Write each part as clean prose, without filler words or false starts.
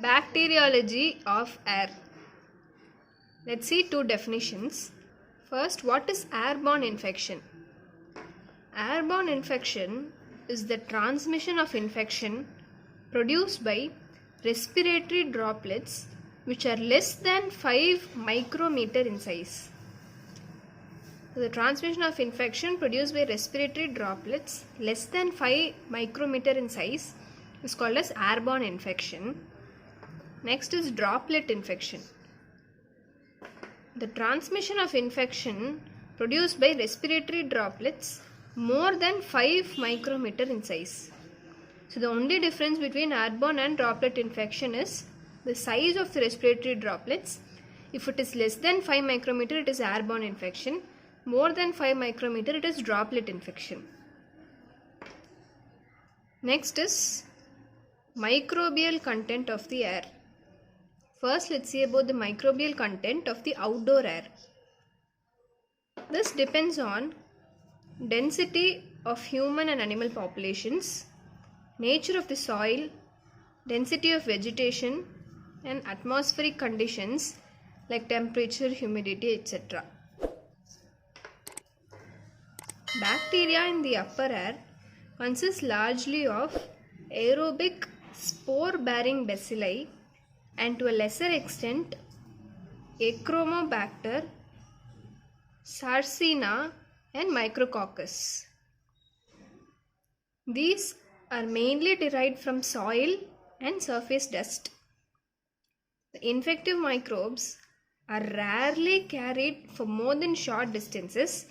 Bacteriology of air. Let's see two definitions. First, what is airborne infection? Airborne infection is the transmission of infection produced by respiratory droplets which are less than 5 micrometer in size. The transmission of infection produced by respiratory droplets less than 5 micrometer in size is called as airborne infection. Next is droplet infection. The transmission of infection produced by respiratory droplets more than 5 micrometer in size. So the only difference between airborne and droplet infection is the size of the respiratory droplets. If it is less than 5 micrometer, it is airborne infection. More than 5 micrometer, it is droplet infection. Next is microbial content of the air. First, let's see about the microbial content of the outdoor air. This depends on density of human and animal populations, nature of the soil, density of vegetation, and atmospheric conditions like temperature, humidity, etc. Bacteria in the upper air consist largely of aerobic spore-bearing bacilli and to a lesser extent Achromobacter, Sarcina and Micrococcus. These are mainly derived from soil and surface dust. The infective microbes are rarely carried for more than short distances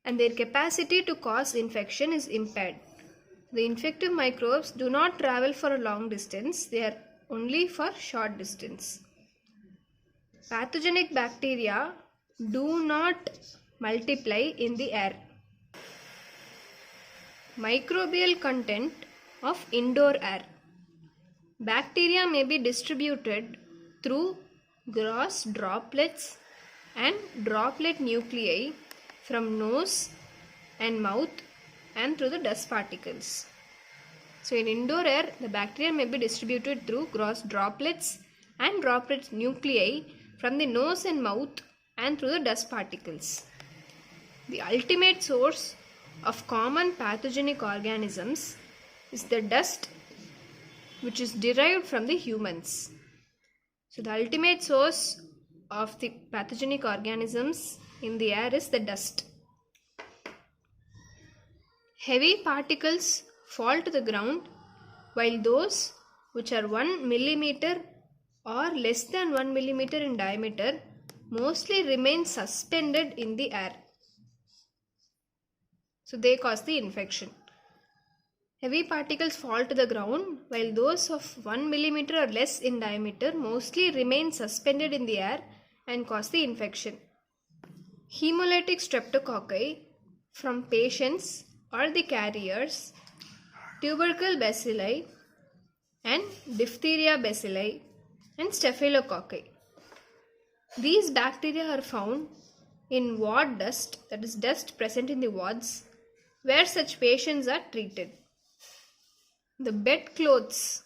and their capacity to cause infection is impaired. The infective microbes do not travel for a long distance, they are only for short distance. Pathogenic bacteria do not multiply in the air. Microbial content of indoor air. Bacteria may be distributed through gross droplets and droplet nuclei from nose and mouth and through the dust particles. So in indoor air, the bacteria may be distributed through gross droplets and droplet nuclei from the nose and mouth and through the dust particles. The ultimate source of common pathogenic organisms is the dust which is derived from the humans. So the ultimate source of the pathogenic organisms in the air is the dust. Heavy particles fall to the ground while those which are 1 millimeter or less than 1 millimeter in diameter mostly remain suspended in the air. So they cause the infection. Heavy particles fall to the ground while those of 1 millimeter or less in diameter mostly remain suspended in the air and cause the infection. Hemolytic streptococci from patients or the carriers, tubercle bacilli and diphtheria bacilli and staphylococci. These bacteria are found in ward dust, that is dust present in the wards where such patients are treated. The bedclothes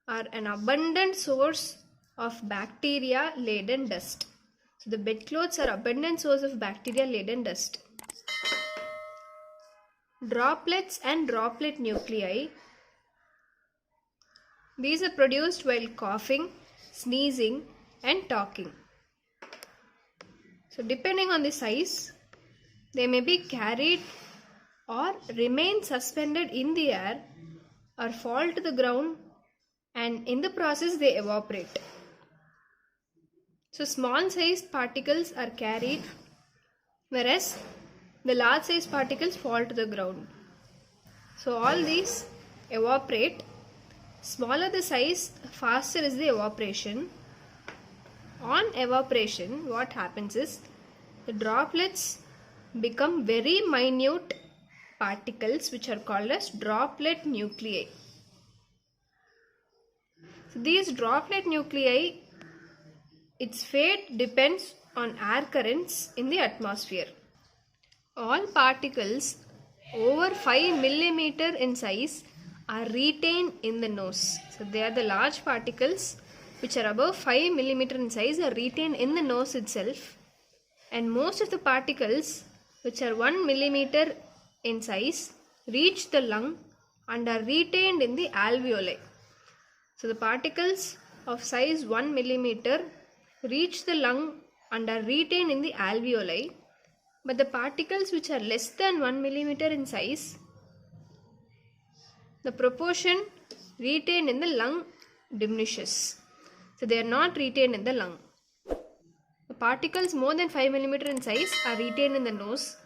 are an abundant source of bacteria laden dust. So the bedclothes are abundant source of bacteria laden dust. Droplets and droplet nuclei. These are produced while coughing, sneezing and talking. So depending on the size, they may be carried or remain suspended in the air or fall to the ground, and in the process they evaporate. So small sized particles are carried whereas the large sized particles fall to the ground. So all these evaporate. Smaller the size, faster is the evaporation. On evaporation, what happens is the droplets become very minute particles which are called as droplet nuclei. So these droplet nuclei, its fate depends on air currents in the atmosphere. All particles over 5 millimeter in size are retained in the nose. So they are the large particles which are above 5 millimeter in size are retained in the nose itself, and most of the particles which are 1 millimeter in size reach the lung and are retained in the alveoli. So the particles of size 1 millimeter reach the lung and are retained in the alveoli, but the particles which are less than 1 millimeter in size, the proportion retained in the lung diminishes. So they are not retained in the lung. The particles more than 5 millimeter in size are retained in the nose.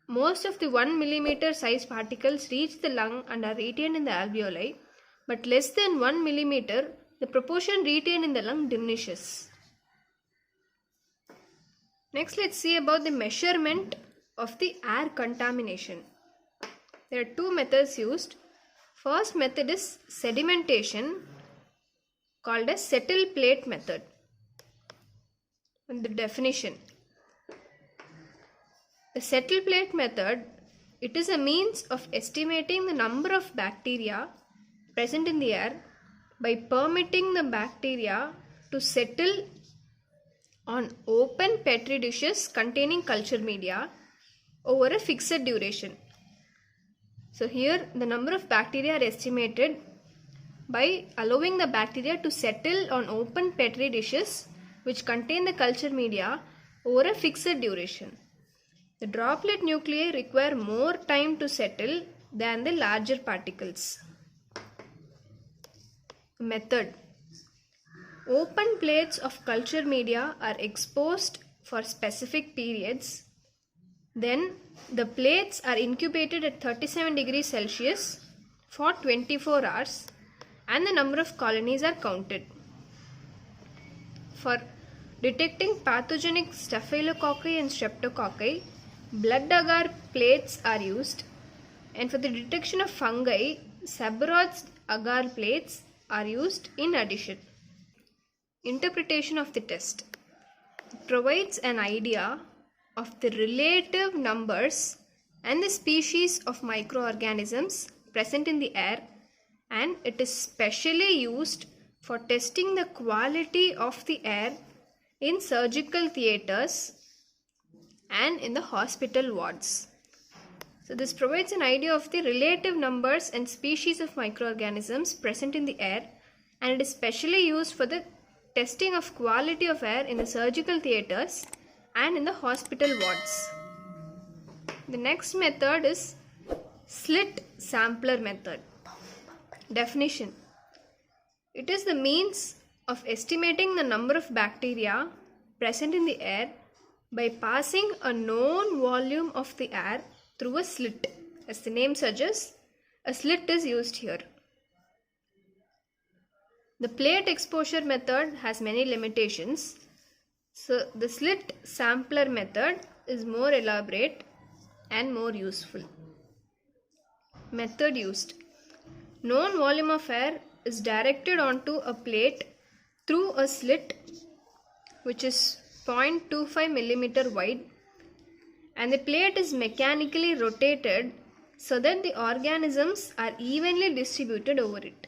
Most of the 1 millimeter size particles reach the lung and are retained in the alveoli, but less than 1 millimeter, the proportion retained in the lung diminishes. Next, let's see about the measurement of the air contamination. There are two methods used. First method is sedimentation, called as settle plate method. And the definition. The settle plate method, it is a means of estimating the number of bacteria present in the air by permitting the bacteria to settle on open petri dishes containing culture media over a fixed duration. So here the number of bacteria are estimated by allowing the bacteria to settle on open petri dishes which contain the culture media over a fixed duration. The droplet nuclei require more time to settle than the larger particles. Method. Open plates of culture media are exposed for specific periods. Then the plates are incubated at 37 degrees Celsius for 24 hours and the number of colonies are counted. For detecting pathogenic staphylococci and streptococci, blood agar plates are used, and for the detection of fungi, Sabouraud's agar plates are used in addition. Interpretation of the test. It provides an idea of the relative numbers and the species of microorganisms present in the air, and it is specially used for testing the quality of the air in surgical theatres and in the hospital wards. So this provides an idea of the relative numbers and species of microorganisms present in the air, and it is specially used for the testing of quality of air in the surgical theatres and in the hospital wards. The next method is slit sampler method. Definition. It is the means of estimating the number of bacteria present in the air by passing a known volume of the air through a slit. As the name suggests, a slit is used here. The plate exposure method has many limitations. So the slit sampler method is more elaborate and more useful. Method used. Known volume of air is directed onto a plate through a slit which is 0.25 millimeter wide, and the plate is mechanically rotated so that the organisms are evenly distributed over it.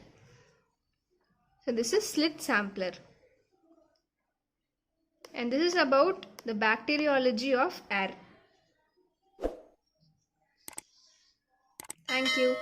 So this is slit sampler, and this is about the bacteriology of air. Thank you.